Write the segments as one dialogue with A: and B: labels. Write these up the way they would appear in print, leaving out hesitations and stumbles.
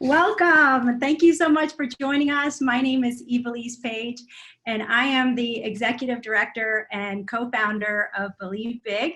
A: Welcome. Thank you so much for joining us. My name is Ivelisse Page, and I am the Executive Director and co-founder of Believe Big.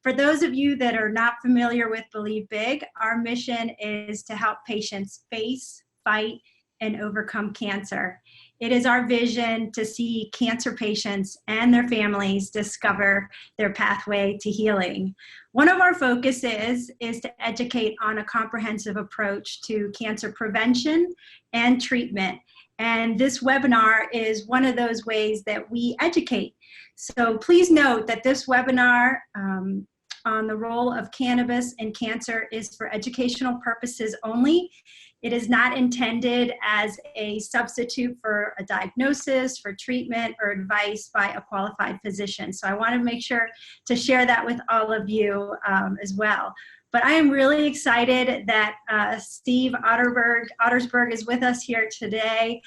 A: For those of you that are not familiar with Believe Big, our mission is to help patients face, fight, and overcome cancer. It is our vision to see cancer patients and their families discover their pathway to healing. One of our focuses is to educate on a comprehensive approach to cancer prevention and treatment. And this webinar is one of those ways that we educate. So please note that this webinar on the role of cannabis in cancer is for educational purposes only. It is not intended as a substitute for a diagnosis, for treatment, or advice by a qualified physician. So I want to make sure to share that with all of you as well. But I am really excited that Steve Ottersberg is with us here today.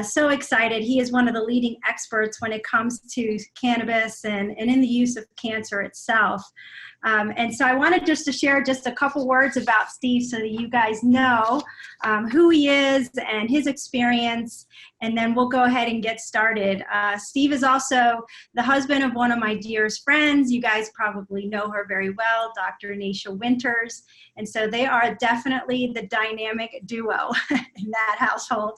A: So excited. He is one of the leading experts when it comes to cannabis and in the use of cancer itself. And so I wanted just to share just a couple words about Steve so that you guys know who he is and his experience, and then we'll go ahead and get started. Steve is also the husband of one of my dearest friends. You guys probably know her very well, Dr. Nisha Winters. And so they are definitely the dynamic duo in that household.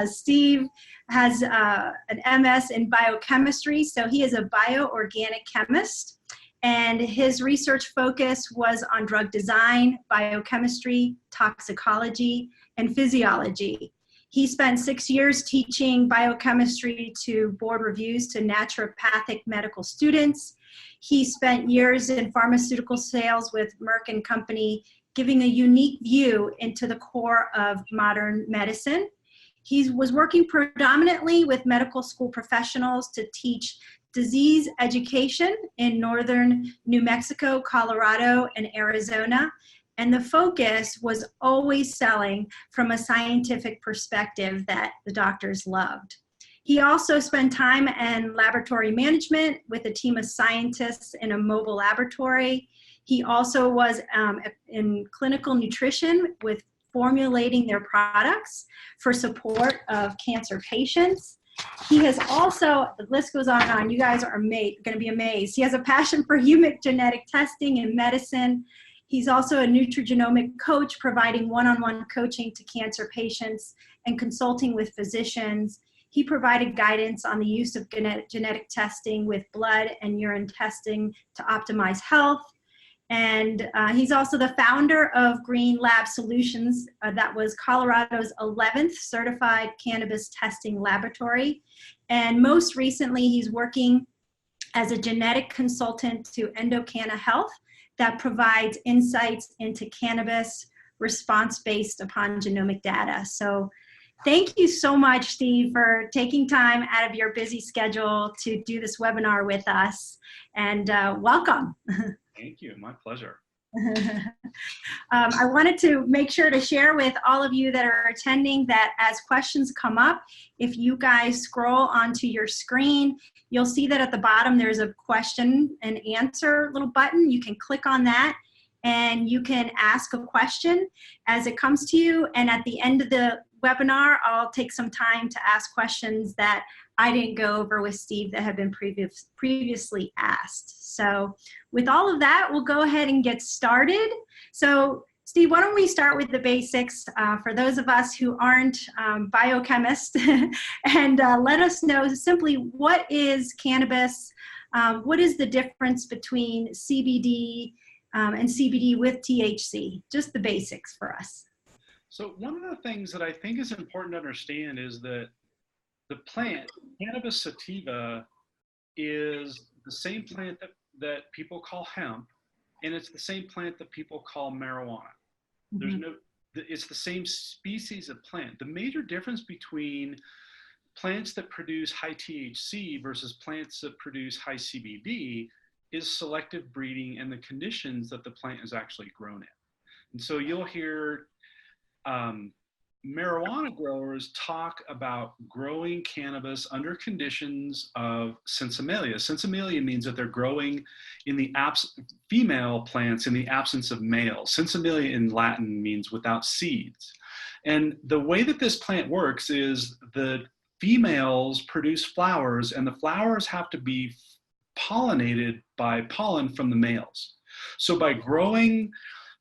A: Steve has an MS in biochemistry, so he is a bioorganic chemist. And his research focus was on drug design, biochemistry, toxicology, and physiology. He spent 6 years teaching biochemistry to board reviews to naturopathic medical students. He spent years in pharmaceutical sales with Merck Co, giving a unique view into the core of modern medicine. He was working predominantly with medical school professionals to teach disease education in northern New Mexico, Colorado, and Arizona. And the focus was always selling from a scientific perspective that the doctors loved. He also spent time in laboratory management with a team of scientists in a mobile laboratory. He also was in clinical nutrition with formulating their products for support of cancer patients. He has also, the list goes on, you guys are going to be amazed. He has a passion for human genetic testing and medicine. He's also a nutrigenomic coach, providing one-on-one coaching to cancer patients and consulting with physicians. He provided guidance on the use of genetic testing with blood and urine testing to optimize health. And he's also the founder of Green Lab Solutions, that was Colorado's 11th certified cannabis testing laboratory. And most recently, he's working as a genetic consultant to Endocannabinoid Health that provides insights into cannabis response based upon genomic data. So thank you so much, Steve, for taking time out of your busy schedule to do this webinar with us. And welcome.
B: Thank you. My pleasure.
A: I wanted to make sure to share with all of you that are attending that as questions come up, if you guys scroll onto your screen, you'll see that at the bottom there's a question and answer little button. You can click on that and you can ask a question as it comes to you. And at the end of the webinar, I'll take some time to ask questions that I didn't go over with Steve that have been previously asked. So with all of that, we'll go ahead and get started. So Steve, why don't we start with the basics for those of us who aren't biochemists and let us know simply what is cannabis, what is the difference between CBD and CBD with THC, just the basics for us.
B: So one of the things that I think is important to understand is that the plant, Cannabis sativa, is the same plant that people call hemp, and it's the same plant that people call marijuana. Mm-hmm. It's the same species of plant. The major difference between plants that produce high THC versus plants that produce high CBD is selective breeding and the conditions that the plant is actually grown in. And so you'll hear marijuana growers talk about growing cannabis under conditions of sinsemilla. Sinsemilla means that they're growing in the female plants in the absence of males. Sinsemilla in Latin means without seeds. And the way that this plant works is the females produce flowers, and the flowers have to be pollinated by pollen from the males. So by growing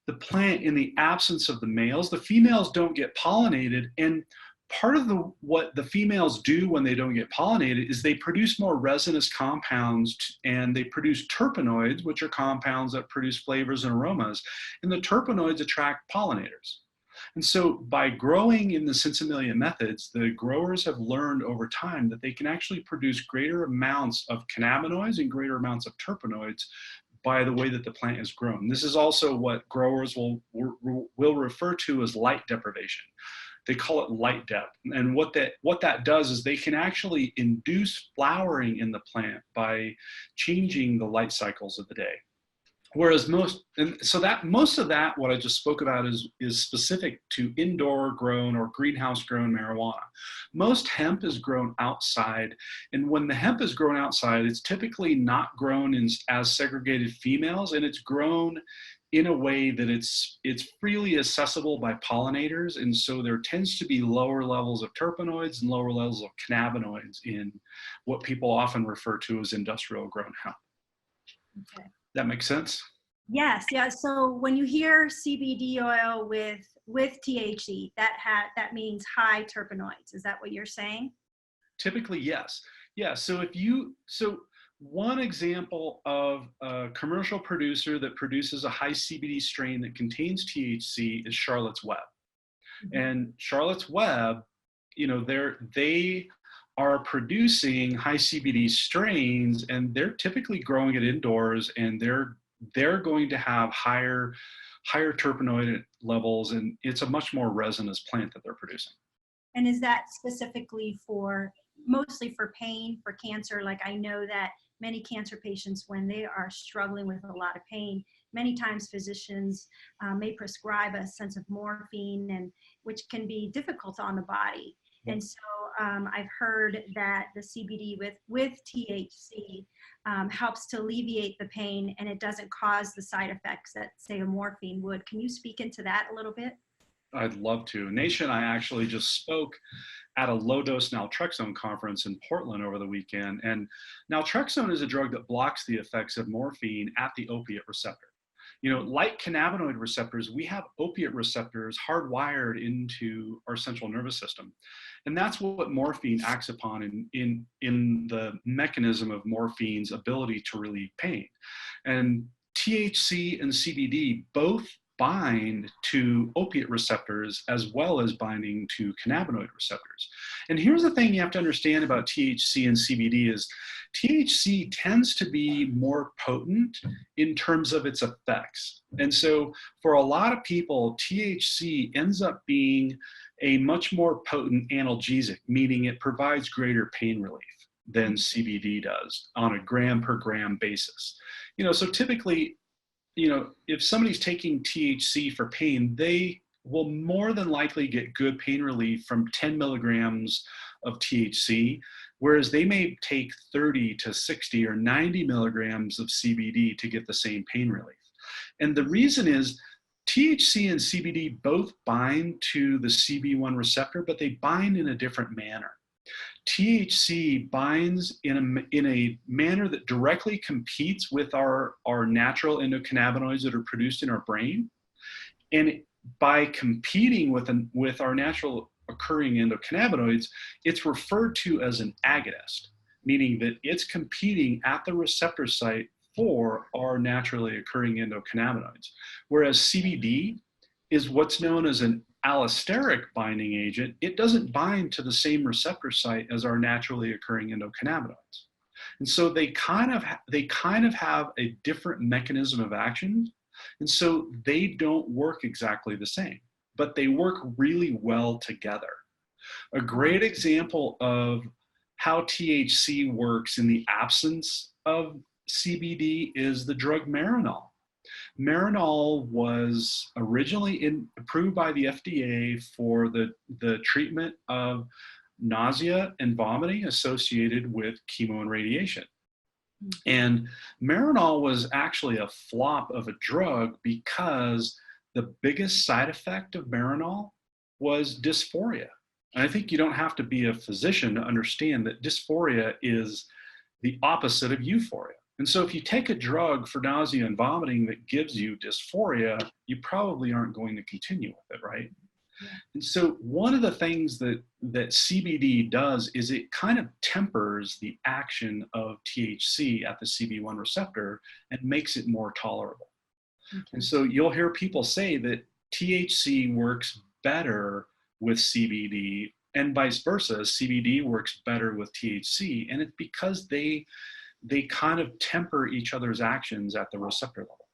B: the plant in the absence of the males, the females don't get pollinated. And part of what the females do when they don't get pollinated is they produce more resinous compounds, and they produce terpenoids, which are compounds that produce flavors and aromas. And the terpenoids attract pollinators. And so by growing in the Sinsemilla methods, the growers have learned over time that they can actually produce greater amounts of cannabinoids and greater amounts of terpenoids by the way that the plant is grown. This is also what growers will refer to as light deprivation. They call it light dep. And what that does is they can actually induce flowering in the plant by changing the light cycles of the day. Whereas most of that, what I just spoke about is specific to indoor grown or greenhouse grown marijuana. Most hemp is grown outside. And when the hemp is grown outside, it's typically not grown as segregated females, and it's grown in a way that it's freely accessible by pollinators. And so there tends to be lower levels of terpenoids and lower levels of cannabinoids in what people often refer to as industrial grown hemp.
A: Okay.
B: That makes sense?
A: Yes, yeah. So when you hear CBD oil with THC, that means high terpenoids. Is that what you're saying?
B: Typically, yes. Yeah. So one example of a commercial producer that produces a high CBD strain that contains THC is Charlotte's Web. Mm-hmm. And Charlotte's Web, they are producing high CBD strains, and they're typically growing it indoors, and they're going to have higher terpenoid levels, and it's a much more resinous plant that they're producing.
A: And is that specifically mostly for pain, for cancer? Like, I know that many cancer patients, when they are struggling with a lot of pain, many times physicians may prescribe a sense of morphine, and which can be difficult on the body. And so I've heard that the CBD with THC helps to alleviate the pain, and it doesn't cause the side effects that, say, a morphine would. Can you speak into that a little bit?
B: I'd love to. Nation, I actually just spoke at a low-dose naltrexone conference in Portland over the weekend. And naltrexone is a drug that blocks the effects of morphine at the opiate receptor. Like cannabinoid receptors, we have opiate receptors hardwired into our central nervous system. And that's what morphine acts upon in the mechanism of morphine's ability to relieve pain. And THC and CBD both bind to opiate receptors as well as binding to cannabinoid receptors. And here's the thing you have to understand about THC and CBD is THC tends to be more potent in terms of its effects. And so for a lot of people, THC ends up being a much more potent analgesic, meaning it provides greater pain relief than CBD does on a gram per gram basis. So typically, if somebody's taking THC for pain, they will more than likely get good pain relief from 10 milligrams of THC, whereas they may take 30 to 60 or 90 milligrams of CBD to get the same pain relief. And the reason is THC and CBD both bind to the CB1 receptor, but they bind in a different manner. THC binds in a manner that directly competes with our natural endocannabinoids that are produced in our brain. And by competing with our natural occurring endocannabinoids, it's referred to as an agonist, meaning that it's competing at the receptor site for our naturally occurring endocannabinoids. Whereas CBD is what's known as an allosteric binding agent. It doesn't bind to the same receptor site as our naturally occurring endocannabinoids. And so they kind of have a different mechanism of action. And so they don't work exactly the same, but they work really well together. A great example of how THC works in the absence of CBD is the drug Marinol. Marinol was originally approved by the FDA for the treatment of nausea and vomiting associated with chemo and radiation. And Marinol was actually a flop of a drug because the biggest side effect of Marinol was dysphoria. And I think you don't have to be a physician to understand that dysphoria is the opposite of euphoria. And so if you take a drug for nausea and vomiting that gives you dysphoria, you probably aren't going to continue with it, right?
A: Yeah.
B: And so one of the things that CBD does is it kind of tempers the action of THC at the CB1 receptor and makes it more tolerable.
A: Okay.
B: And so you'll hear people say that THC works better with CBD and vice versa. CBD works better with THC, and it's because they kind of temper each other's actions at the receptor level.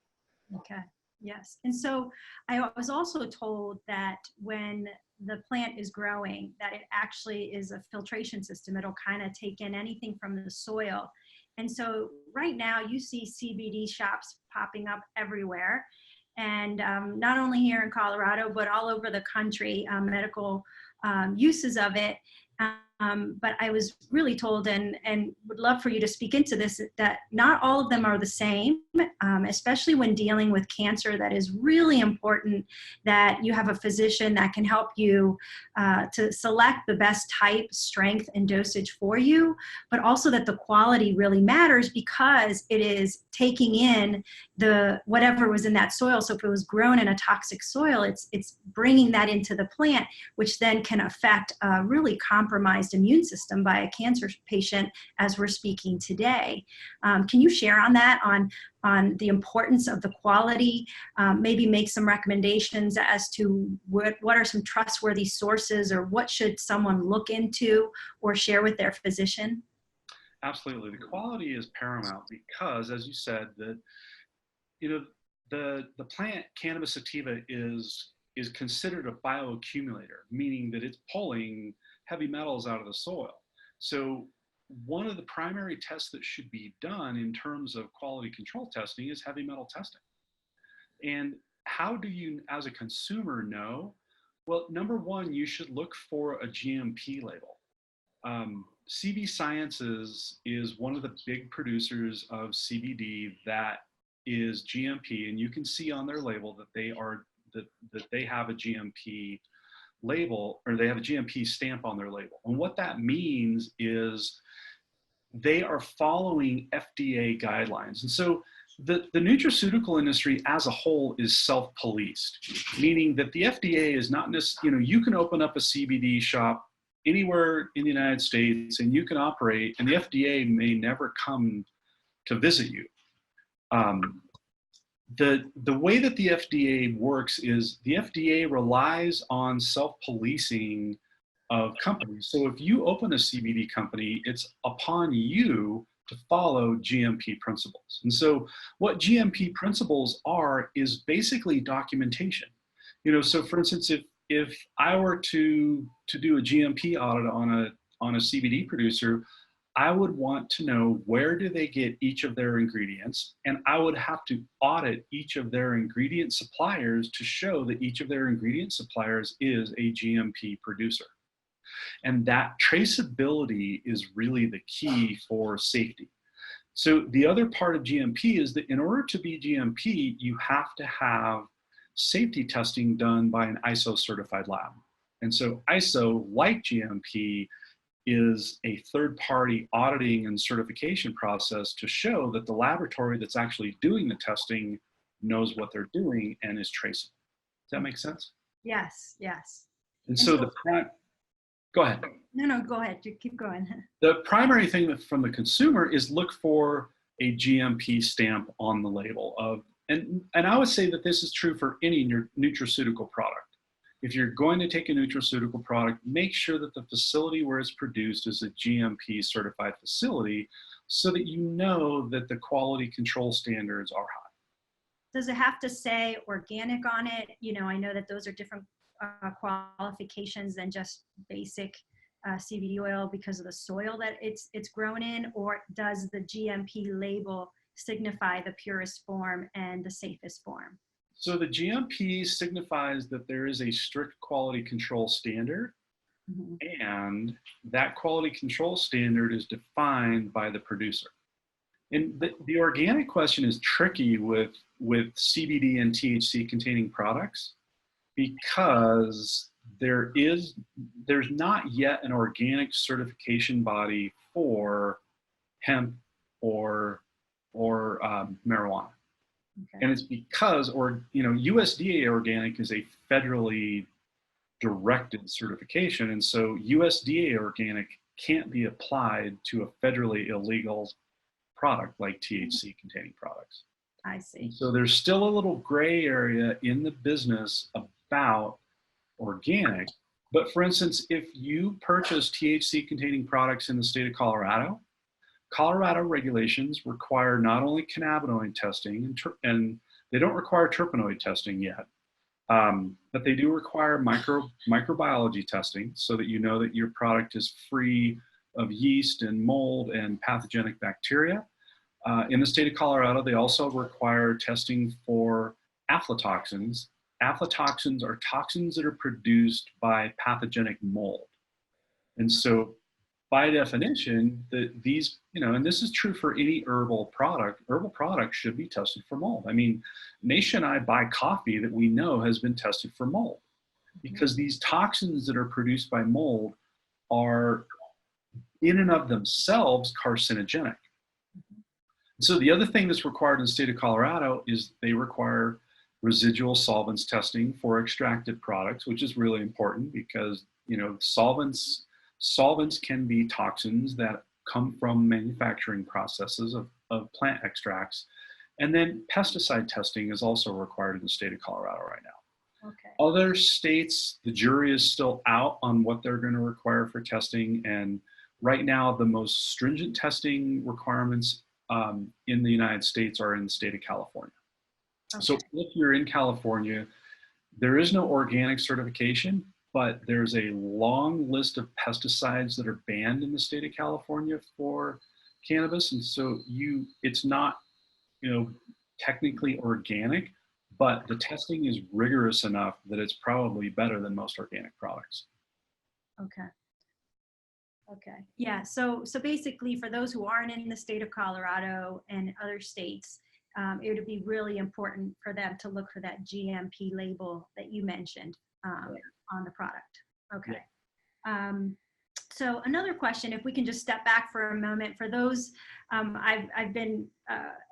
A: Okay. Yes. And so I was also told that when the plant is growing, that it actually is a filtration system. It'll kind of take in anything from the soil. And so right now you see CBD shops popping up everywhere. And not only here in Colorado, but all over the country, medical uses of it. But I was really told, and would love for you to speak into this, that not all of them are the same, especially when dealing with cancer. That is really important that you have a physician that can help you to select the best type, strength, and dosage for you, but also that the quality really matters because it is taking in the whatever was in that soil. So if it was grown in a toxic soil, it's bringing that into the plant, which then can affect a really compromised immune system by a cancer patient, as we're speaking today. Can you share on that, on the importance of the quality, maybe make some recommendations as to what are some trustworthy sources, or what should someone look into or share with their physician?
B: Absolutely. The quality is paramount because, as you said, the plant Cannabis sativa is considered a bioaccumulator, meaning that it's pulling heavy metals out of the soil. So one of the primary tests that should be done in terms of quality control testing is heavy metal testing. And how do you, as a consumer, know? Well, number one, you should look for a GMP label. CV Sciences is one of the big producers of CBD that is GMP, and you can see on their label that they have a GMP label, or they have a GMP stamp on their label. And what that means is they are following FDA guidelines. And so the nutraceutical industry as a whole is self-policed, meaning that the FDA is not necessarily, you can open up a CBD shop anywhere in the United States and you can operate, and the FDA may never come to visit you. The way that the FDA works is the FDA relies on self-policing of companies. So if you open a CBD company, it's upon you to follow GMP principles. And so what GMP principles are is basically documentation. So for instance, if I were to do a GMP audit on a CBD producer, I would want to know where do they get each of their ingredients, and I would have to audit each of their ingredient suppliers to show that each of their ingredient suppliers is a GMP producer. And that traceability is really the key for safety. So the other part of GMP is that in order to be GMP, you have to have safety testing done by an ISO certified lab. And so ISO, like GMP, is a third-party auditing and certification process to show that the laboratory that's actually doing the testing knows what they're doing and is traceable. Does that make sense?
A: Yes, yes.
B: And so go ahead.
A: No, go ahead. You keep going.
B: The primary thing from the consumer is look for a GMP stamp on the label of, and I would say that this is true for any nutraceutical product. If you're going to take a nutraceutical product, make sure that the facility where it's produced is a GMP certified facility so that you know that the quality control standards are high.
A: Does it have to say organic on it? I know that those are different qualifications than just basic CBD oil because of the soil that it's grown in, or does the GMP label signify the purest form and the safest form?
B: So the GMP signifies that there is a strict quality control standard, and that quality control standard is defined by the producer. And the organic question is tricky with CBD and THC containing products because there's not yet an organic certification body for hemp or marijuana.
A: Okay.
B: And it's because, USDA organic is a federally directed certification. And so USDA organic can't be applied to a federally illegal product like THC containing products.
A: I see.
B: So there's still a little gray area in the business about organic. But for instance, if you purchase THC containing products in the state of Colorado, Colorado regulations require not only cannabinoid testing, and they don't require terpenoid testing yet, but they do require microbiology testing so that you know that your product is free of yeast and mold and pathogenic bacteria. In the state of Colorado, they also require testing for aflatoxins. Aflatoxins are toxins that are produced by pathogenic mold. And so by definition, these, and this is true for any herbal product should be tested for mold. I mean, Nation and I buy coffee that we know has been tested for mold because these toxins that are produced by mold are in and of themselves carcinogenic. So the other thing that's required in the state of Colorado is they require residual solvents testing for extracted products, which is really important because, solvents can be toxins that come from manufacturing processes of plant extracts. And then pesticide testing is also required in the state of Colorado right now.
A: Okay.
B: Other states, the jury is still out on what they're going to require for testing. And right now, the most stringent testing requirements in the United States are in the state of California. Okay. So if you're in California, there is no organic certification, but there's a long list of pesticides that are banned in the state of California for cannabis. And so it's not, technically organic, but the testing is rigorous enough that it's probably better than most organic products.
A: Okay. Okay. Yeah. So basically, for those who aren't in the state of Colorado and other states, it would be really important for them to look for that GMP label that you mentioned on the product. Okay. Yeah. So another question, if we can just step back for a moment, for those, I've been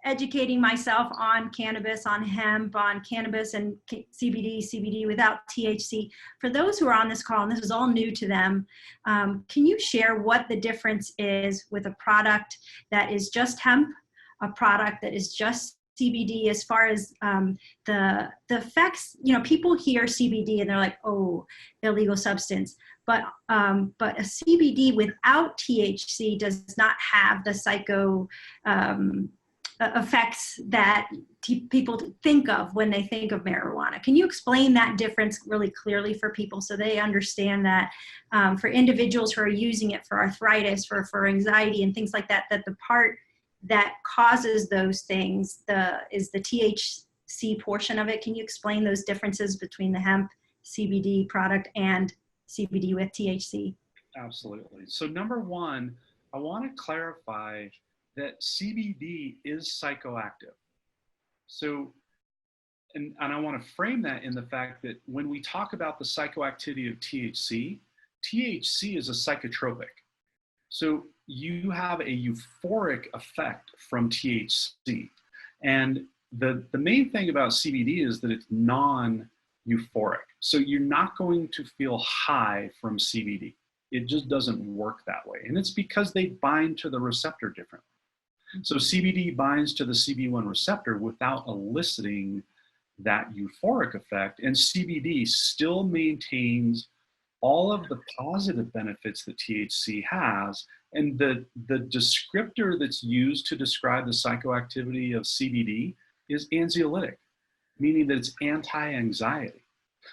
A: educating myself on cannabis, on hemp, on cannabis and CBD without THC. For those who are on this call, and this is all new to them, can you share what the difference is with a product that is just hemp, a product that is just CBD, as far as the effects? People hear CBD and they're like, oh, illegal substance. But a CBD without THC does not have the psycho effects that people think of when they think of marijuana. Can you explain that difference really clearly for people so they understand that for individuals who are using it for arthritis, for anxiety and things like that, that the part that causes those things is the THC portion of it? Can you explain those differences between the hemp CBD product and CBD with THC?
B: Absolutely. So number one, I want to clarify that CBD is psychoactive. So, and I want to frame that in the fact that when we talk about the psychoactivity of THC, THC is a psychotropic. So you have a euphoric effect from THC. And the main thing about CBD is that it's non-euphoric. So you're not going to feel high from CBD. It just doesn't work that way. And it's because they bind to the receptor differently. So CBD binds to the CB1 receptor without eliciting that euphoric effect. And CBD still maintains all of the positive benefits that THC has. And the descriptor that's used to describe the psychoactivity of CBD is anxiolytic, meaning that it's anti-anxiety.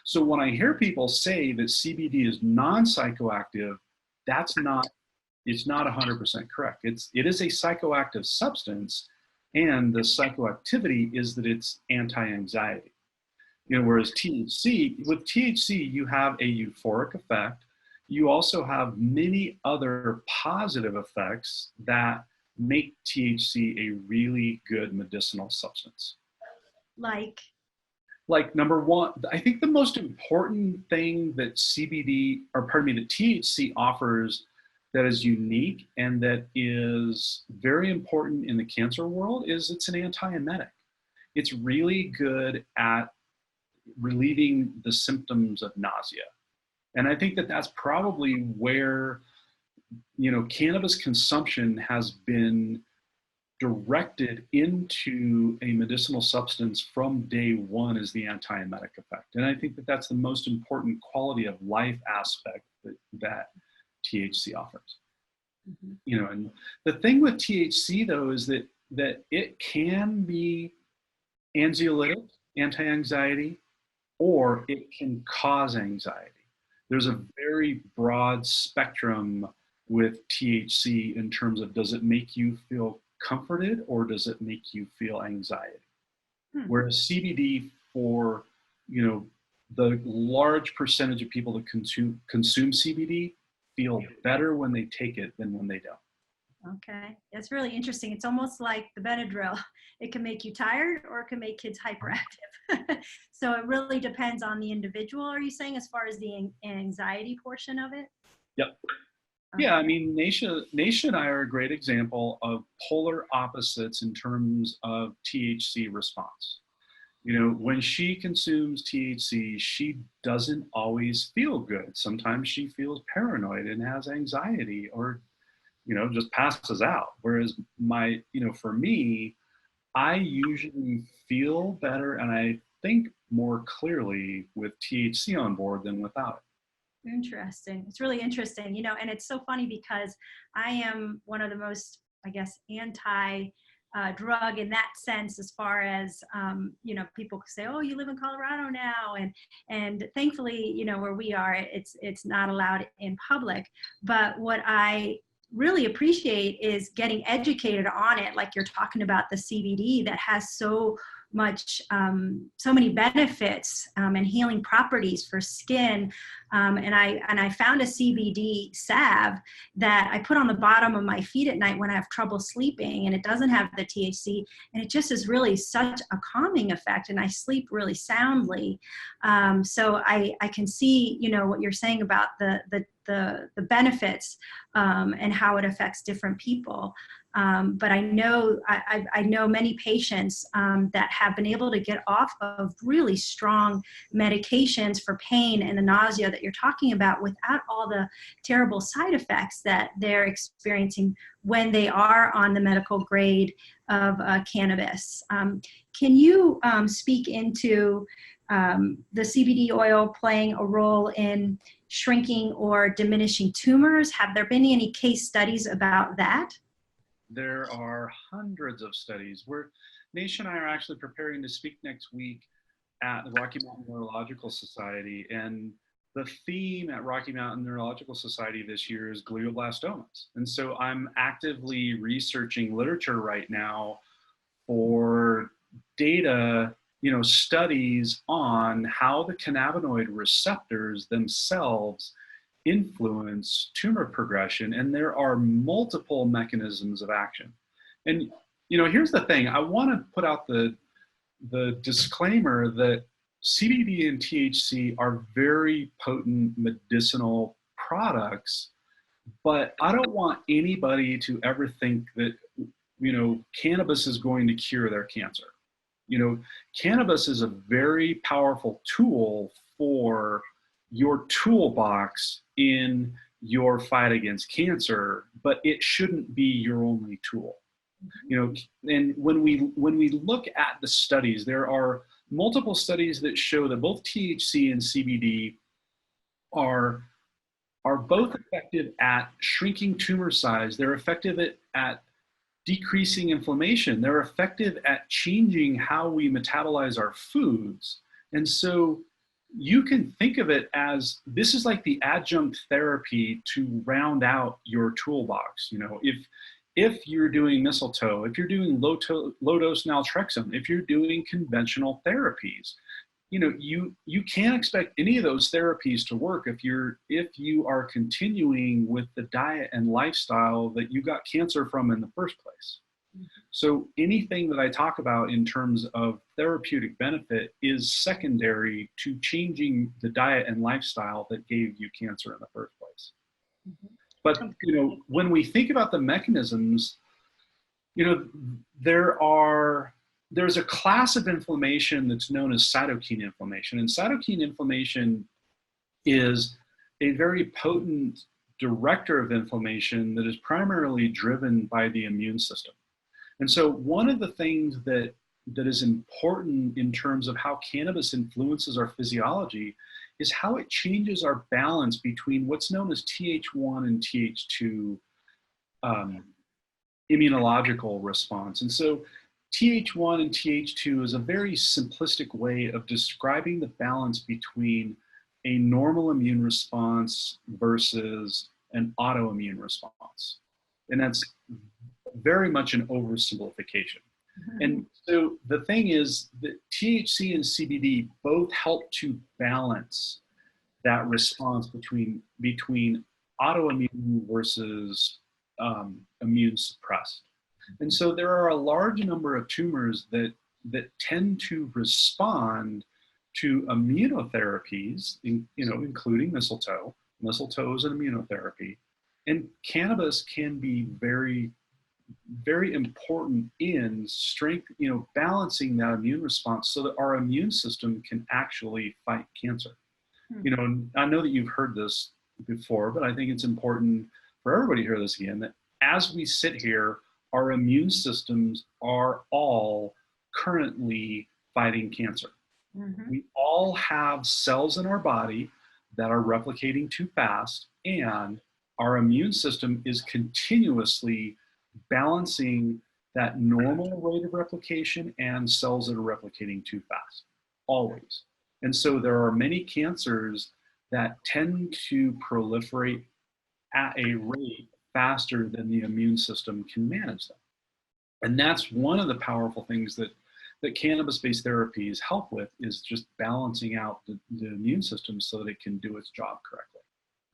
B: So when I hear people say that CBD is non-psychoactive, it's not 100% correct. It is a psychoactive substance, and the psychoactivity is that it's anti-anxiety. Whereas with THC, you have a euphoric effect. You also have many other positive effects that make THC a really good medicinal substance.
A: Like?
B: like number one, I think the most important thing that that THC offers that is unique and that is very important in the cancer world is it's an antiemetic. It's really good at relieving the symptoms of nausea. And I think that that's probably where, cannabis consumption has been directed into a medicinal substance from day one is the antiemetic effect. And I think that that's the most important quality of life aspect that THC offers. Mm-hmm. And the thing with THC though is that it can be anxiolytic, anti-anxiety, or it can cause anxiety. There's a very broad spectrum with THC in terms of, does it make you feel comforted or does it make you feel anxiety? Whereas CBD, for the large percentage of people that consume CBD, feel better when they take it than when they don't.
A: Okay, that's really interesting. It's almost like the Benadryl. It can make you tired or it can make kids hyperactive. So it really depends on the individual, are you saying, as far as the anxiety portion of it?
B: Yep. Okay. Yeah, I mean, Naisha and I are a great example of polar opposites in terms of THC response. When she consumes THC, she doesn't always feel good. Sometimes she feels paranoid and has anxiety or just passes out. Whereas for me, I usually feel better and I think more clearly with THC on board than without it.
A: Interesting. It's really interesting, and it's so funny because I am one of the most, I guess, anti drug in that sense, as far as, people say, oh, you live in Colorado now. And thankfully, where we are, it's not allowed in public. But what I really appreciate is getting educated on it, like you're talking about the CBD that has so many benefits and healing properties for skin. And I found a CBD salve that I put on the bottom of my feet at night when I have trouble sleeping, and it doesn't have the THC, and it just is really such a calming effect, and I sleep really soundly. So I can see, what you're saying about the benefits and how it affects different people. But I know many patients that have been able to get off of really strong medications for pain and the nausea that you're talking about without all the terrible side effects that they're experiencing when they are on the medical grade of cannabis. Can you speak into the CBD oil playing a role in shrinking or diminishing tumors? Have there been any case studies about that?
B: There are hundreds of studies. Naisha and I are actually preparing to speak next week at the Rocky Mountain Neurological Society, and the theme at Rocky Mountain Neurological Society this year is glioblastomas. And so I'm actively researching literature right now for data, studies on how the cannabinoid receptors themselves influence tumor progression, and there are multiple mechanisms of action. And here's the thing, I want to put out the disclaimer that CBD and THC are very potent medicinal products, but I don't want anybody to ever think that cannabis is going to cure their cancer. Cannabis is a very powerful tool for your toolbox in your fight against cancer, but it shouldn't be your only tool. And when we look at the studies, there are multiple studies that show that both THC and CBD are both effective at shrinking tumor size. They're effective at decreasing inflammation. They're effective at changing how we metabolize our foods. And so you can think of it as, this is like the adjunct therapy to round out your toolbox. If you're doing mistletoe, if you're doing low dose naltrexone, if you're doing conventional therapies, you can't expect any of those therapies to work if you are continuing with the diet and lifestyle that you got cancer from in the first place. So anything that I talk about in terms of therapeutic benefit is secondary to changing the diet and lifestyle that gave you cancer in the first place.
A: Mhm.
B: But, when we think about the mechanisms, there's a class of inflammation that's known as cytokine inflammation. And cytokine inflammation is a very potent director of inflammation that is primarily driven by the immune system. And so one of the things that is important in terms of how cannabis influences our physiology is how it changes our balance between what's known as Th1 and Th2 immunological response. And so Th1 and Th2 is a very simplistic way of describing the balance between a normal immune response versus an autoimmune response. And that's very much an oversimplification. And so the thing is that THC and CBD both help to balance that response between autoimmune versus immune suppressed. And so there are a large number of tumors that tend to respond to immunotherapies, including mistletoe. Mistletoe is an immunotherapy, and cannabis can be very, very important in balancing that immune response so that our immune system can actually fight cancer. And I know that you've heard this before, but I think it's important for everybody to hear this again, that as we sit here, our immune systems are all currently fighting cancer. We all have cells in our body that are replicating too fast, and our immune system is continuously balancing that normal rate of replication and cells that are replicating too fast, always. And so there are many cancers that tend to proliferate at a rate faster than the immune system can manage them. And that's one of the powerful things that cannabis-based therapies help with, is just balancing out the immune system so that it can do its job correctly.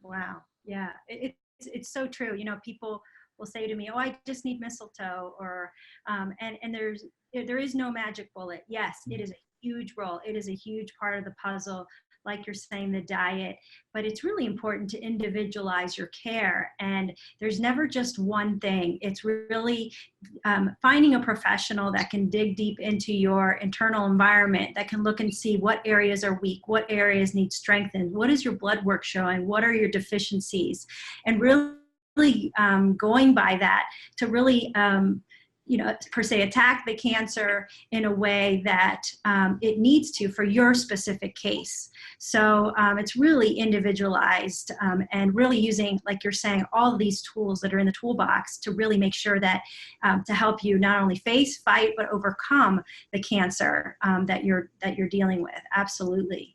A: Wow. Yeah. It's so true. People will say to me, "Oh, I just need mistletoe," or and there is no magic bullet. Yes, it is a huge role. It is a huge part of the puzzle, like you're saying, the diet, but it's really important to individualize your care. And there's never just one thing. It's really finding a professional that can dig deep into your internal environment, that can look and see what areas are weak, what areas need strengthened, what is your blood work showing, what are your deficiencies, and really going by that to really per se attack the cancer in a way that it needs to for your specific case. So it's really individualized and really using, like you're saying, all of these tools that are in the toolbox to really make sure that to help you not only face, fight, but overcome the cancer that you're dealing with. Absolutely.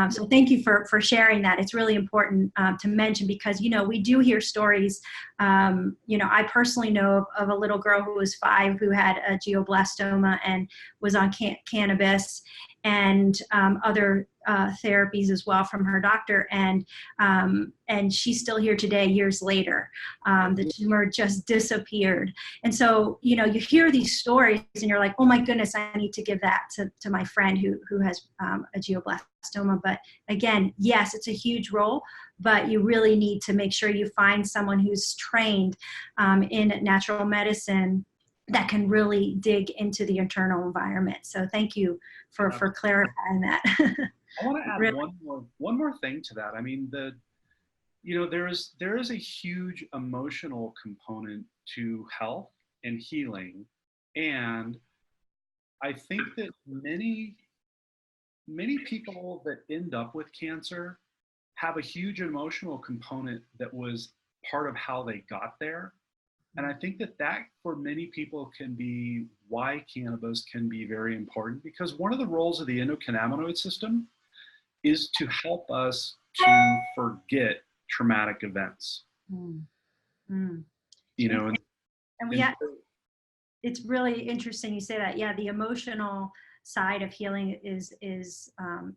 A: So thank you for sharing that. It's really important to mention, because, we do hear stories. I personally know of a little girl who was 5 who had a glioblastoma and was on cannabis and other therapies as well from her doctor. And she's still here today, years later. The tumor just disappeared. And so, you hear these stories and you're like, oh my goodness, I need to give that to my friend who has a glioblastoma. But again, yes, it's a huge role, but you really need to make sure you find someone who's trained in natural medicine that can really dig into the internal environment. So thank you for clarifying that.
B: I want to add one more thing to that. I mean, there is a huge emotional component to health and healing, and I think that many people that end up with cancer have a huge emotional component that was part of how they got there. And I think that for many people can be why cannabis can be very important, because one of the roles of the endocannabinoid system is to help us to forget traumatic events.
A: It's really interesting you say that. Yeah, the emotional side of healing is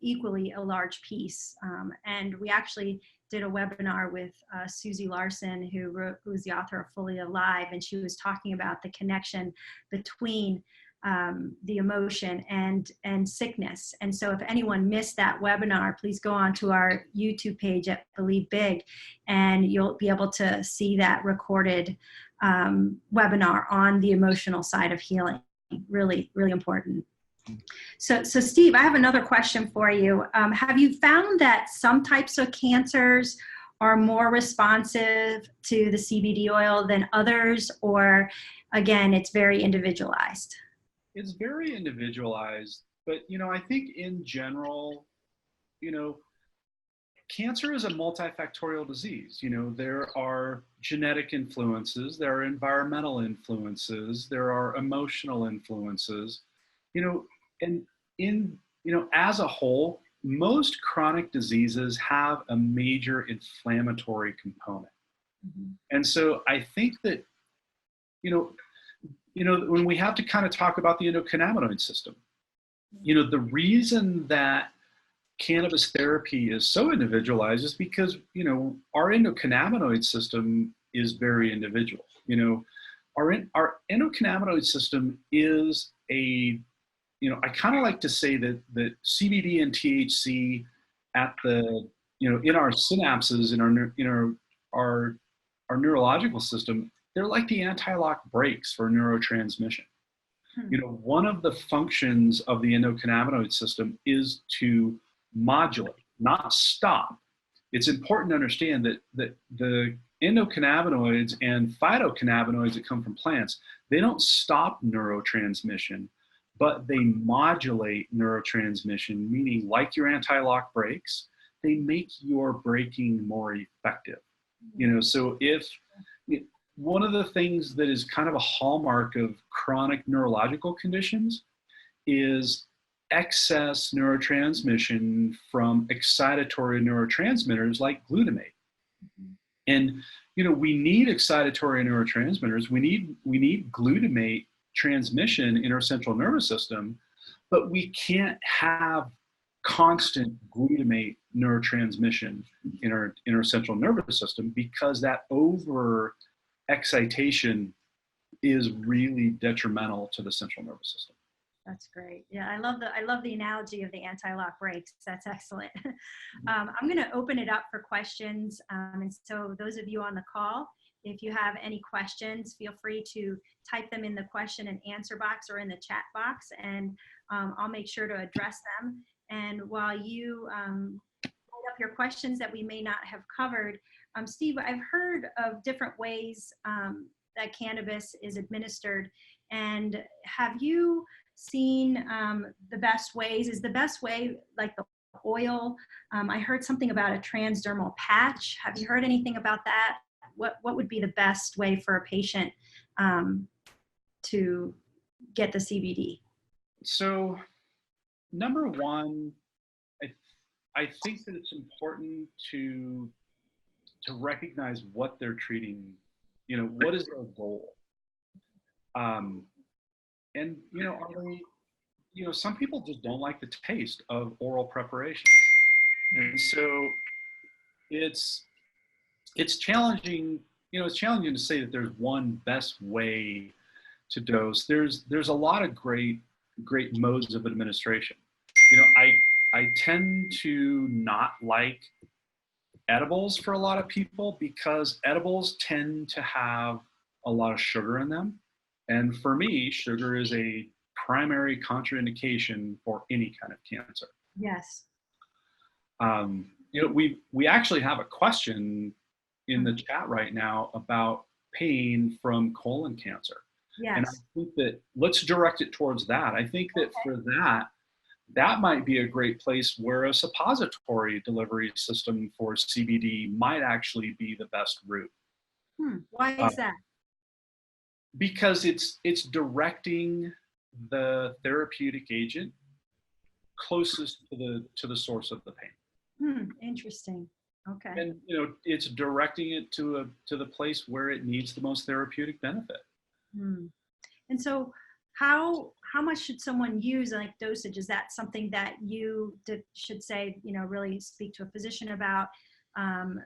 A: equally a large piece. And we actually did a webinar with Susie Larson, who's the author of Fully Alive, and she was talking about the connection between the emotion and sickness. And so if anyone missed that webinar, please go on to our YouTube page at Believe Big, and you'll be able to see that recorded webinar on the emotional side of healing. Really, really important. So Steve, I have another question for you. Have you found that some types of cancers are more responsive to the CBD oil than others, or again, it's very individualized?
B: It's very individualized, but I think in general, cancer is a multifactorial disease. There are genetic influences, there are environmental influences, there are emotional influences, and as a whole, most chronic diseases have a major inflammatory component. Mm-hmm. And so I think that, when we have to kind of talk about the endocannabinoid system, the reason that cannabis therapy is so individualized is because, our endocannabinoid system is very individual. Our endocannabinoid system is I kind of like to say that CBD and THC at the, in our synapses, in our neurological system, they're like the anti-lock brakes for neurotransmission. One of the functions of the endocannabinoid system is to modulate, not stop. It's important to understand that the endocannabinoids and phytocannabinoids that come from plants, they don't stop neurotransmission, but they modulate neurotransmission, meaning like your anti-lock brakes, they make your braking more effective. So if one of the things that is kind of a hallmark of chronic neurological conditions is excess neurotransmission from excitatory neurotransmitters like glutamate. Mm-hmm. And we need excitatory neurotransmitters. We need glutamate transmission in our central nervous system, but we can't have constant glutamate neurotransmission in our central nervous system, because that over excitation is really detrimental to the central nervous system.
A: That's great. Yeah, I love the analogy of the anti-lock brakes. That's excellent. I'm going to open it up for questions. And so those of you on the call, if you have any questions, feel free to type them in the question and answer box or in the chat box, and I'll make sure to address them. And while you write up your questions that we may not have covered, Steve, I've heard of different ways that cannabis is administered. And have you seen the best ways? Is the best way like the oil? I heard something about a transdermal patch. Have you heard anything about that? What would be the best way for a patient to get the CBD?
B: So, number one, I think that it's important to recognize what they're treating. What is their goal? And are they, some people just don't like the taste of oral preparation, and so it's challenging. It's challenging to say that there's one best way to dose. There's a lot of great modes of administration. I tend to not like edibles for a lot of people, because edibles tend to have a lot of sugar in them. And for me, sugar is a primary contraindication for any kind of cancer.
A: Yes.
B: We actually have a question in the chat right now about pain from colon cancer.
A: Yes.
B: And I think that let's direct it towards that. I think that for that might be a great place where a suppository delivery system for CBD might actually be the best route.
A: Why is that?
B: Because it's directing the therapeutic agent closest to the source of the pain.
A: Interesting. Okay.
B: And it's directing it to the place where it needs the most therapeutic benefit.
A: And so how how much should someone use, like dosage? Is that something that you should say, really speak to a physician about?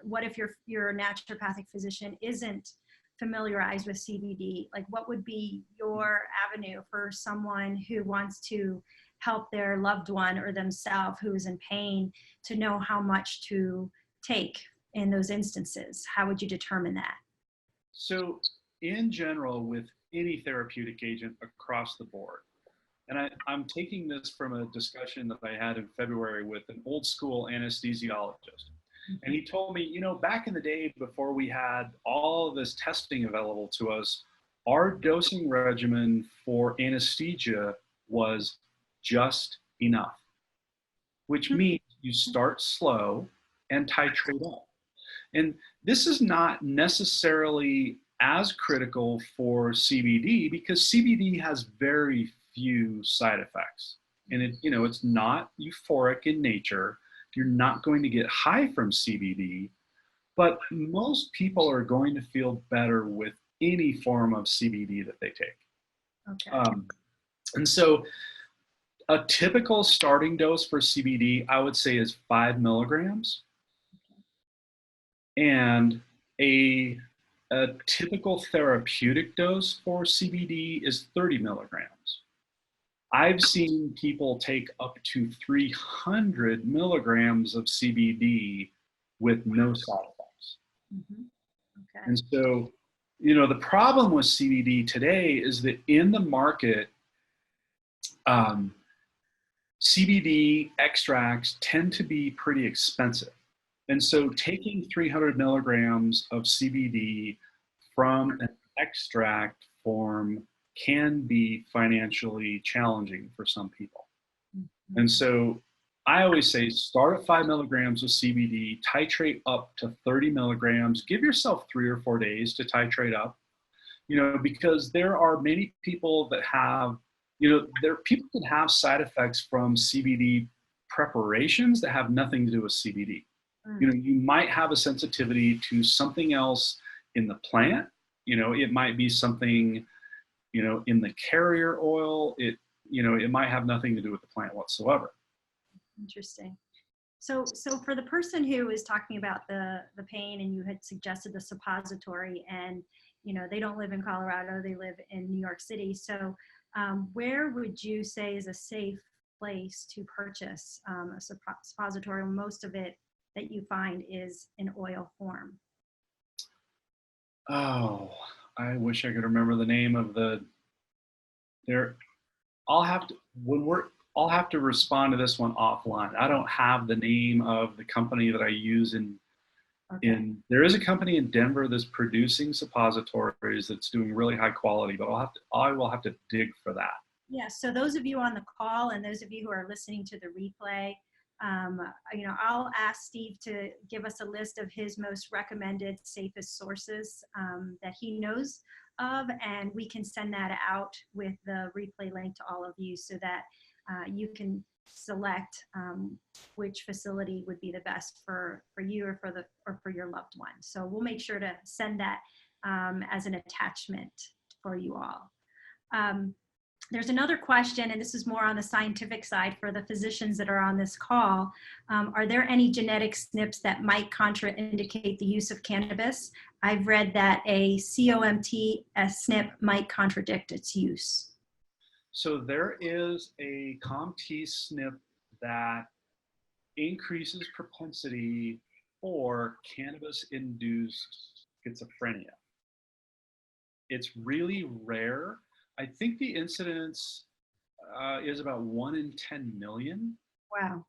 A: What if your naturopathic physician isn't familiarized with CBD? Like, what would be your avenue for someone who wants to help their loved one or themselves who is in pain to know how much to take in those instances? How would you determine that?
B: So in general, with any therapeutic agent across the board, and I'm taking this from a discussion that I had in February with an old school anesthesiologist. And he told me, back in the day before we had all of this testing available to us, our dosing regimen for anesthesia was just enough, which means you start slow and titrate up. And this is not necessarily as critical for CBD because CBD has very few side effects. And it's not euphoric in nature. You're not going to get high from CBD, but most people are going to feel better with any form of CBD that they take.
A: Okay.
B: And so a typical starting dose for CBD, I would say, is 5 milligrams. And a typical therapeutic dose for CBD is 30 milligrams. I've seen people take up to 300 milligrams of CBD with no side effects.
A: Okay.
B: And so, the problem with CBD today is that in the market, CBD extracts tend to be pretty expensive. And so taking 300 milligrams of CBD from an extract form can be financially challenging for some people. And so I always say start at 5 milligrams of CBD, titrate up to 30 milligrams, give yourself 3 or 4 days to titrate up, because there are many people that have, people can have side effects from CBD preparations that have nothing to do with CBD. You might have a sensitivity to something else in the plant. It might be something, in the carrier oil. It might have nothing to do with the plant whatsoever.
A: Interesting. So for the person who is talking about the pain, and you had suggested the suppository, and they don't live in Colorado, they live in New York City. So where would you say is a safe place to purchase a suppository? Most of it that you find is in oil form.
B: Oh, I wish I could remember the name of I'll have to respond to this one offline. I don't have the name of the company that I use there is a company in Denver that's producing suppositories that's doing really high quality, but I will have to dig for that.
A: Yeah, so those of you on the call and those of you who are listening to the replay, I'll ask Steve to give us a list of his most recommended, safest sources that he knows of, and we can send that out with the replay link to all of you so that you can select which facility would be the best for you or for your loved one. So we'll make sure to send that as an attachment for you all. There's another question, and this is more on the scientific side for the physicians that are on this call. Are there any genetic SNPs that might contraindicate the use of cannabis? I've read that a COMT SNP might contradict its use.
B: So there is a COMT SNP that increases propensity for cannabis-induced schizophrenia. It's really rare. I think the incidence is about 1 in 10 million.
A: Wow.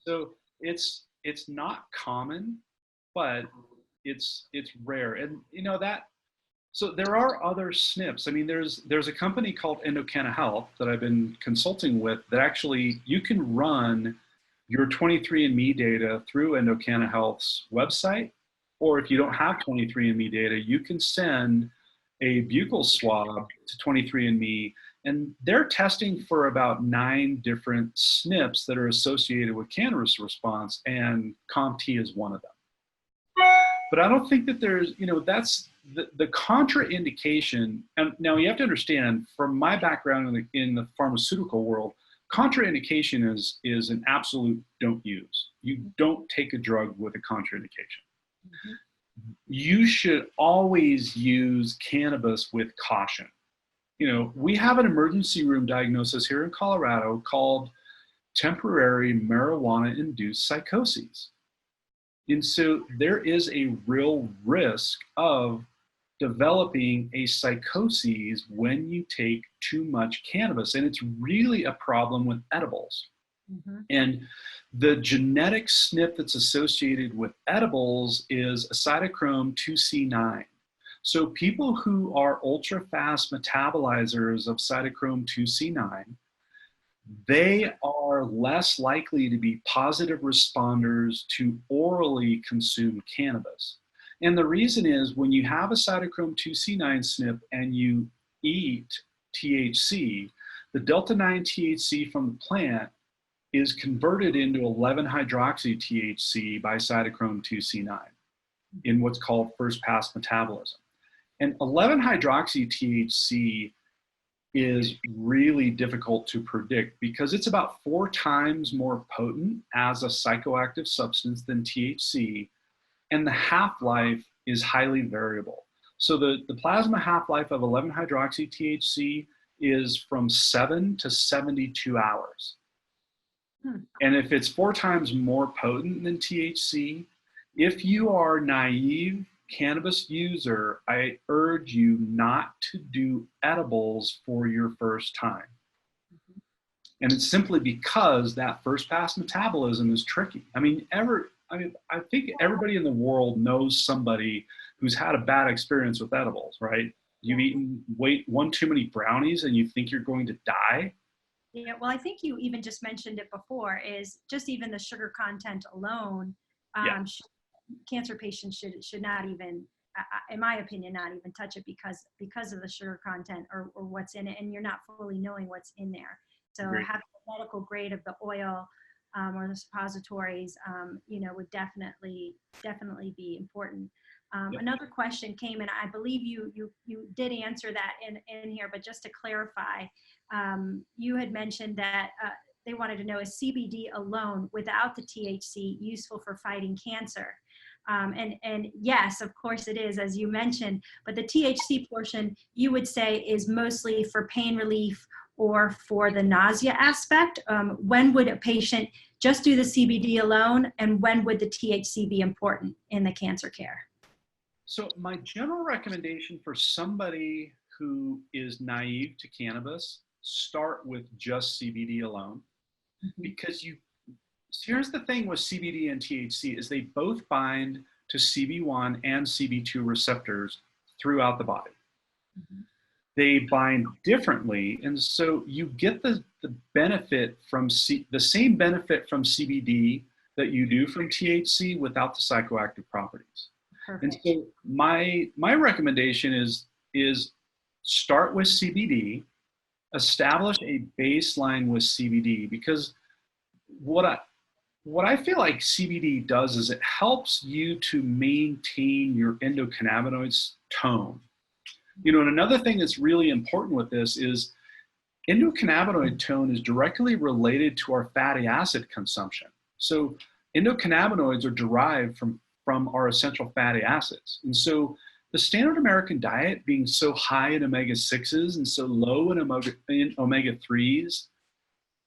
B: So it's not common, but it's rare. And so there are other SNPs. I mean, there's a company called Endocannabinoid that I've been consulting with that actually you can run your 23andMe data through Endocannabinoid's website, or if you don't have 23andMe data, you can send a buccal swab to 23andMe, and they're testing for about 9 different SNPs that are associated with cannabis response, and COMT is one of them. But I don't think that there's, the contraindication, and now you have to understand, from my background in the pharmaceutical world, contraindication is an absolute don't use. You don't take a drug with a contraindication. You should always use cannabis with caution. You know, we have an emergency room diagnosis here in Colorado called temporary marijuana-induced psychoses. And so there is a real risk of developing a psychosis when you take too much cannabis. And it's really a problem with edibles. And the genetic SNP that's associated with edibles is acetylchrome 2C9. So people who are ultra fast metabolizers of cytochrome 2C9, they are less likely to be positive responders to orally consumed cannabis. And the reason is when you have a cytochrome 2C9 SNP and you eat THC, the delta 9 THC from the plant is converted into 11-hydroxy THC by cytochrome 2C9 in what's called first pass metabolism. And 11-hydroxy THC is really difficult to predict because it's about 4 times more potent as a psychoactive substance than THC, and the half-life is highly variable. So the plasma half-life of 11-hydroxy THC is from 7 to 72 hours. And if it's 4 times more potent than THC, if you are naive cannabis user, I urge you not to do edibles for your first time. And it's simply because that first pass metabolism is tricky. I think everybody in the world knows somebody who's had a bad experience with edibles, right? You've eaten one too many brownies and you think you're going to die.
A: Yeah, well, I think you even just mentioned it before, is just even the sugar content alone, cancer patients should not even, in my opinion, not even touch it because of the sugar content or what's in it, and you're not fully knowing what's in there. So having the medical grade of the oil or the suppositories, would definitely be important. Another question came, and I believe you did answer that in here, but just to clarify, you had mentioned that they wanted to know, is CBD alone without the THC useful for fighting cancer? And yes, of course it is, as you mentioned, but the THC portion you would say is mostly for pain relief or for the nausea aspect. When would a patient just do the CBD alone, and when would the THC be important in the cancer care?
B: So my general recommendation for somebody who is naive to cannabis, start with just CBD alone, because here's the thing with CBD and THC is they both bind to CB1 and CB2 receptors throughout the body. They bind differently, and so you get the benefit from the same benefit from CBD that you do from THC without the psychoactive properties. Perfect. And so my recommendation is start with CBD, establish a baseline with CBD, because what I feel like CBD does is it helps you to maintain your endocannabinoids tone. And another thing that's really important with this is endocannabinoid tone is directly related to our fatty acid consumption. So endocannabinoids are derived from our essential fatty acids. And so the standard American diet being so high in omega-6s and so low in omega-3s,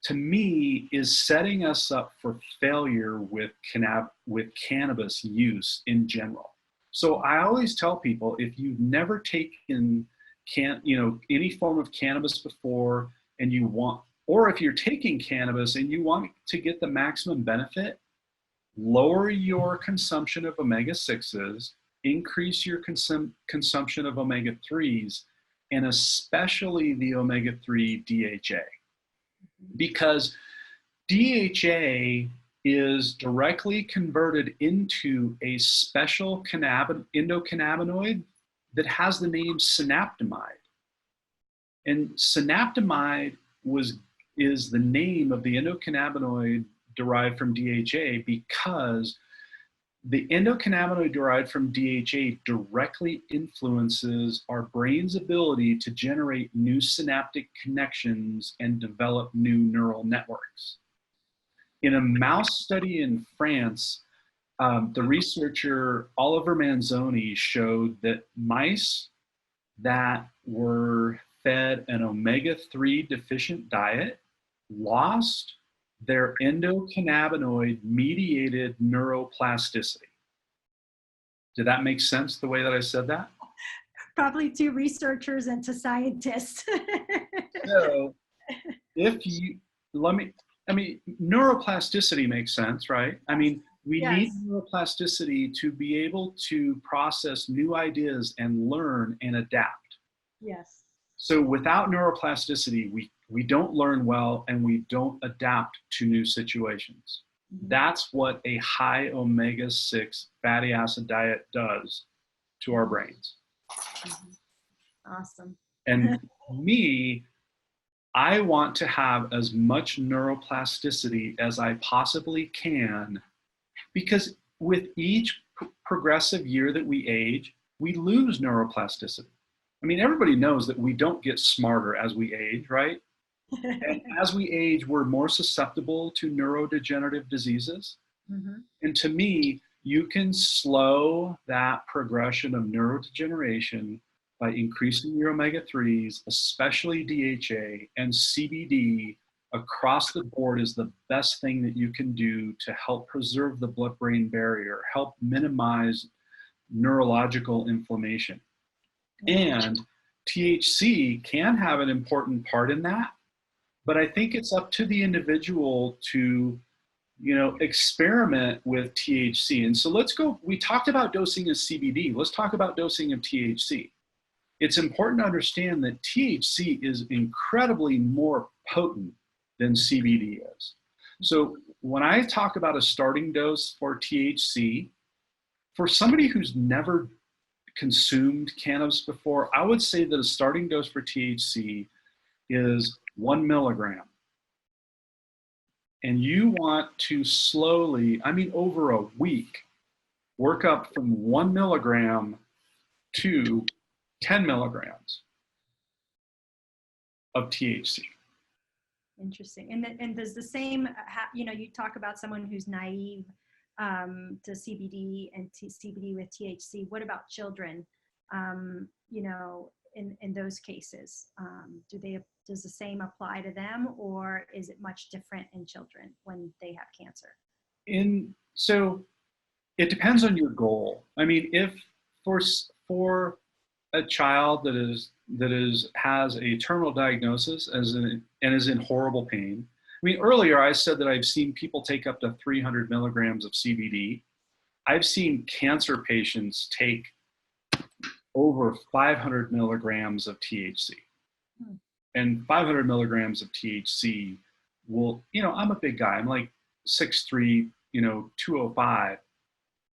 B: to me, is setting us up for failure with cannabis use in general. So I always tell people, if you've never taken any form of cannabis before, and or if you're taking cannabis and you want to get the maximum benefit, lower your consumption of omega-6s, increase your consumption of omega-3s, and especially the omega-3 DHA. Because DHA is directly converted into a special endocannabinoid that has the name synaptamide. And synaptamide is the name of the endocannabinoid derived from DHA because the endocannabinoid derived from DHA directly influences our brain's ability to generate new synaptic connections and develop new neural networks. In a mouse study in France, the researcher Oliver Manzoni showed that mice that were fed an omega-3 deficient diet lost their endocannabinoid mediated neuroplasticity. Did that make sense the way that I said that?
A: Probably to researchers and to scientists.
B: So if you, neuroplasticity makes sense, right? I mean, we
A: Yes.
B: need neuroplasticity to be able to process new ideas and learn and adapt.
A: Yes.
B: So without neuroplasticity, we don't learn well and we don't adapt to new situations.
A: Mm-hmm.
B: That's what a high omega-6 fatty acid diet does to our brains.
A: Mm-hmm. Awesome.
B: And me, I want to have as much neuroplasticity as I possibly can, because with each progressive year that we age, we lose neuroplasticity. I mean, everybody knows that we don't get smarter as we age, right? And as we age, we're more susceptible to neurodegenerative diseases.
A: Mm-hmm.
B: And to me, you can slow that progression of neurodegeneration by increasing your omega-3s, especially DHA, and CBD across the board is the best thing that you can do to help preserve the blood-brain barrier, help minimize neurological inflammation. And THC can have an important part in that, but I think it's up to the individual to, experiment with THC. And so we talked about dosing of CBD. Let's talk about dosing of THC. It's important to understand that THC is incredibly more potent than CBD is. So when I talk about a starting dose for THC, for somebody who's never consumed cannabis before, I would say that a starting dose for THC is 1 milligram. And you want to slowly, over a week, work up from 1 milligram to 10 milligrams of THC.
A: Interesting. And does the same, you talk about someone who's naive to CBD and CBD with THC. What about children? In those cases, does the same apply to them, or is it much different in children when they have cancer?
B: So it depends on your goal. I mean, if for a child that has a terminal diagnosis and is in horrible pain. I mean, earlier I said that I've seen people take up to 300 milligrams of CBD. I've seen cancer patients take over 500 milligrams of THC. And 500 milligrams of THC will, I'm a big guy. I'm like 6'3", 205.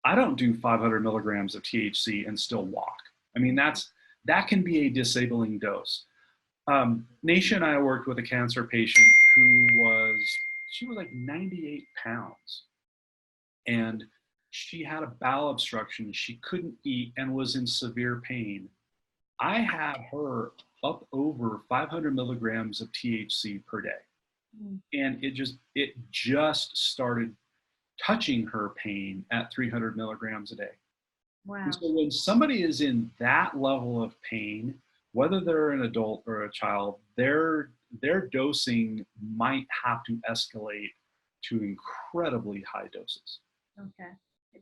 B: I don't do 500 milligrams of THC and still walk. I mean, that can be a disabling dose. Naisha and I worked with a cancer patient she was like 98 pounds. And she had a bowel obstruction. She couldn't eat and was in severe pain. I had her up over 500 milligrams of THC per day. And it just started touching her pain at 300 milligrams a day.
A: Wow.
B: And so when somebody is in that level of pain, whether they're an adult or a child, their dosing might have to escalate to incredibly high doses.
A: Okay,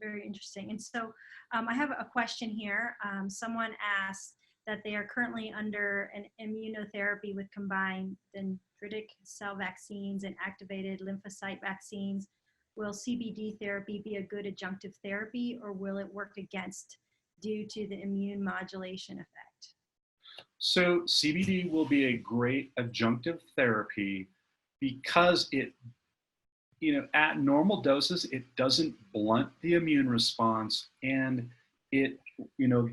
A: very interesting. And so I have a question here. Someone asked that they are currently under an immunotherapy with combined dendritic cell vaccines and activated lymphocyte vaccines. Will CBD therapy be a good adjunctive therapy, or will it work against due to the immune modulation effect?
B: So CBD will be a great adjunctive therapy because it, at normal doses, it doesn't blunt the immune response, and it,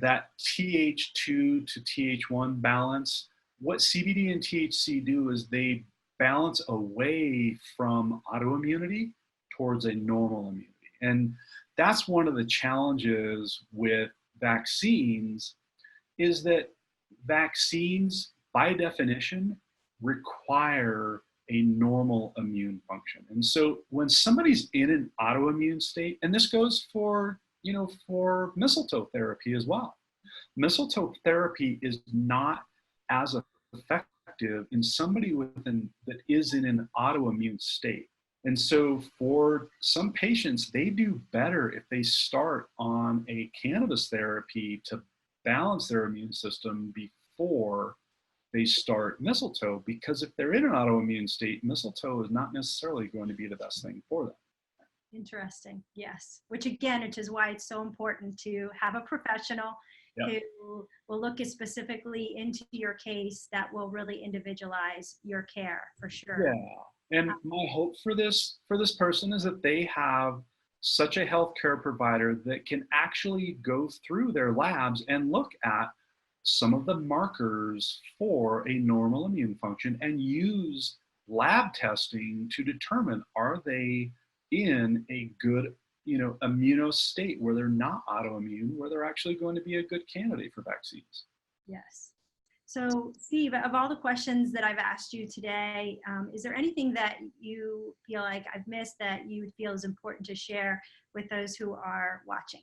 B: that Th2 to Th1 balance, what CBD and THC do is they balance away from autoimmunity towards a normal immunity. And that's one of the challenges with vaccines, is that vaccines, by definition, require a normal immune function. And so when somebody's in an autoimmune state, and this goes for, for mistletoe therapy as well. Mistletoe therapy is not as effective in somebody that is in an autoimmune state. And so for some patients, they do better if they start on a cannabis therapy to balance their immune system before they start mistletoe, because if they're in an autoimmune state, mistletoe is not necessarily going to be the best thing for them.
A: Interesting. Yes. Which is why it's so important to have a professional who will look specifically into your case, that will really individualize your care for sure.
B: Yeah. And my hope for this person is that they have such a healthcare provider that can actually go through their labs and look at some of the markers for a normal immune function and use lab testing to determine, are they in a good, immuno state where they're not autoimmune, where they're actually going to be a good candidate for vaccines.
A: Yes. So Steve, of all the questions that I've asked you today, is there anything that you feel like I've missed that you feel is important to share with those who are watching?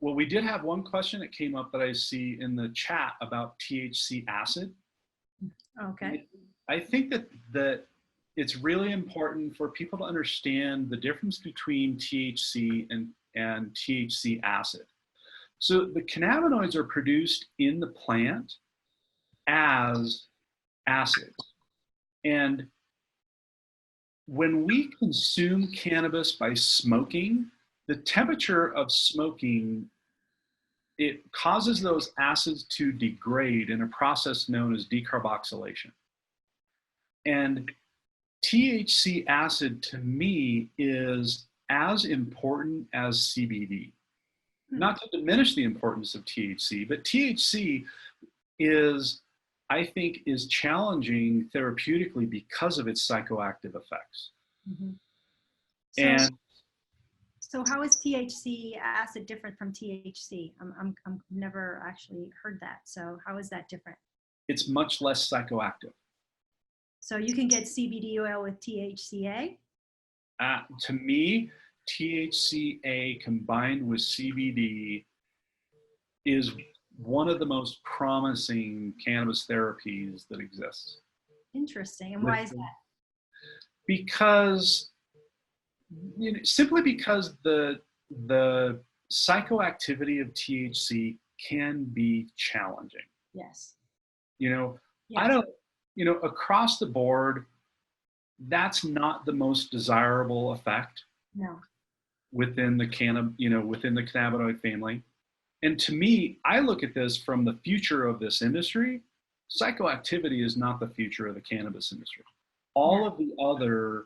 B: Well, we did have one question that came up that I see in the chat about THC acid.
A: Okay.
B: I think that it's really important for people to understand the difference between THC and THC acid. So the cannabinoids are produced in the plant as acids. And when we consume cannabis by smoking, the temperature of smoking, it causes those acids to degrade in a process known as decarboxylation. And THC acid, to me, is as important as CBD. Not to diminish the importance of THC, but THC is, I think, is challenging therapeutically because of its psychoactive effects.
A: Mm-hmm. So how is THC acid different from THC? I'm never actually heard that. So how is that different?
B: It's much less psychoactive.
A: So you can get CBD oil with THCA?
B: To me, THCA combined with CBD is one of the most promising cannabis therapies that exists.
A: Interesting. And why is that?
B: Because, simply because the psychoactivity of THC can be challenging.
A: Yes.
B: I don't, across the board, that's not the most desirable effect.
A: No.
B: Within the cannabinoid family. And to me, I look at this from the future of this industry. Psychoactivity is not the future of the cannabis industry. All of the other,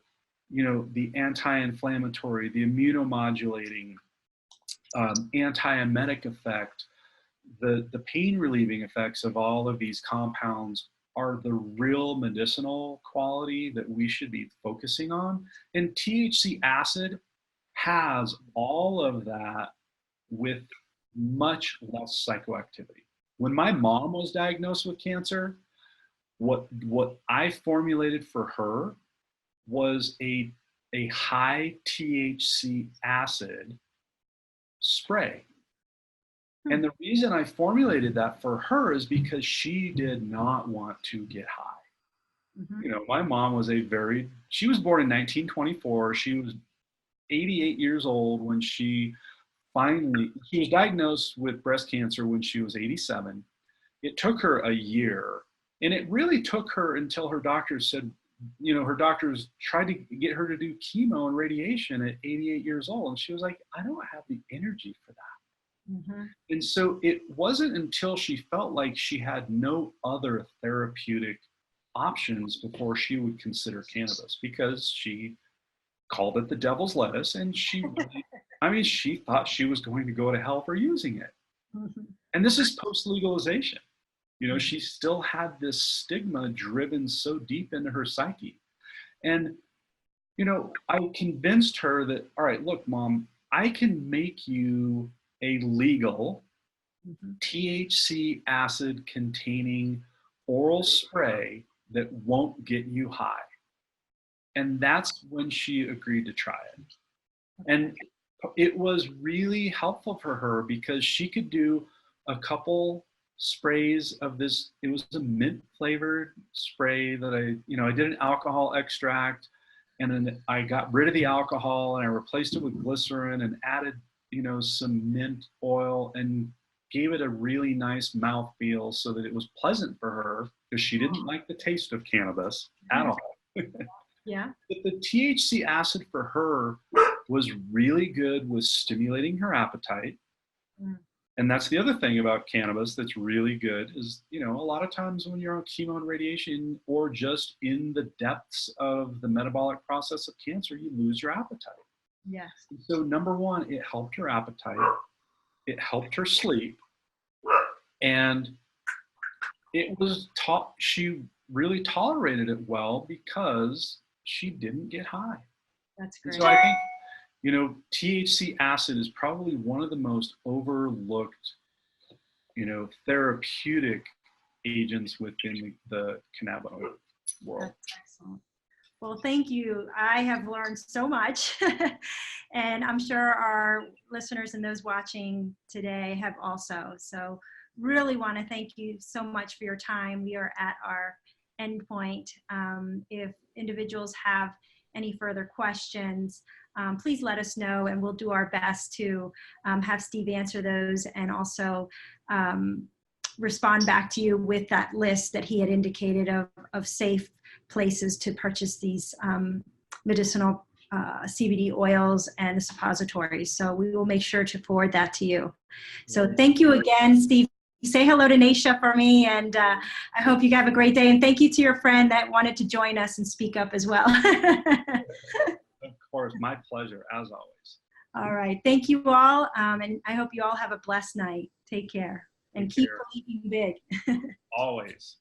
B: the anti-inflammatory, the immunomodulating, antiemetic effect, the pain relieving effects of all of these compounds are the real medicinal quality that we should be focusing on. And THC acid has all of that with much less psychoactivity. When my mom was diagnosed with cancer, what I formulated for her was a high THC acid spray. And the reason I formulated that for her is because she did not want to get high. Mm-hmm. My mom was she was born in 1924. She was 88 years old when she was diagnosed with breast cancer when she was 87. It took her a year, and it really took her until her doctors said, her doctors tried to get her to do chemo and radiation at 88 years old. And she was like, I don't have the energy for that. Mm-hmm. And so it wasn't until she felt like she had no other therapeutic options before she would consider cannabis, because she called it the devil's lettuce, and she thought she was going to go to hell for using it. Mm-hmm. And this is post-legalization. She still had this stigma driven so deep into her psyche. And, I convinced her that, all right, look, Mom, I can make you a legal
A: Mhm.
B: THC acid containing oral spray that won't get you high. And that's when she agreed to try it. And it was really helpful for her because she could do a couple sprays of this. It was a mint flavored spray that I did an alcohol extract, and then I got rid of the alcohol and I replaced it with glycerin and added, some mint oil and gave it a really nice mouthfeel so that it was pleasant for her because she didn't like the taste of cannabis at all.
A: Yeah.
B: But the THC acid for her was really good with stimulating her appetite.
A: Mm.
B: And that's the other thing about cannabis that's really good is, a lot of times when you're on chemo and radiation or just in the depths of the metabolic process of cancer, you lose your appetite.
A: Yes.
B: So number one, it helped her appetite. It helped her sleep. And it was she really tolerated it well because she didn't get high.
A: That's
B: And
A: great.
B: so I think, THC acid is probably one of the most overlooked, therapeutic agents within the cannabinoid world.
A: That's excellent. Well, thank you. I have learned so much, and I'm sure our listeners and those watching today have also. So really want to thank you so much for your time. We are at our end point. If individuals have any further questions, please let us know, and we'll do our best to have Steve answer those and also respond back to you with that list that he had indicated of safe places to purchase these medicinal CBD oils and the suppositories. So we will make sure to forward that to you. So thank you again, Steve. Say hello to Naisha for me, and I hope you have a great day. And thank you to your friend that wanted to join us and speak up as well.
B: Of course, my pleasure, as always.
A: All right. Thank you all. And I hope you all have a blessed night. Take care. And keep believing big.
B: Always.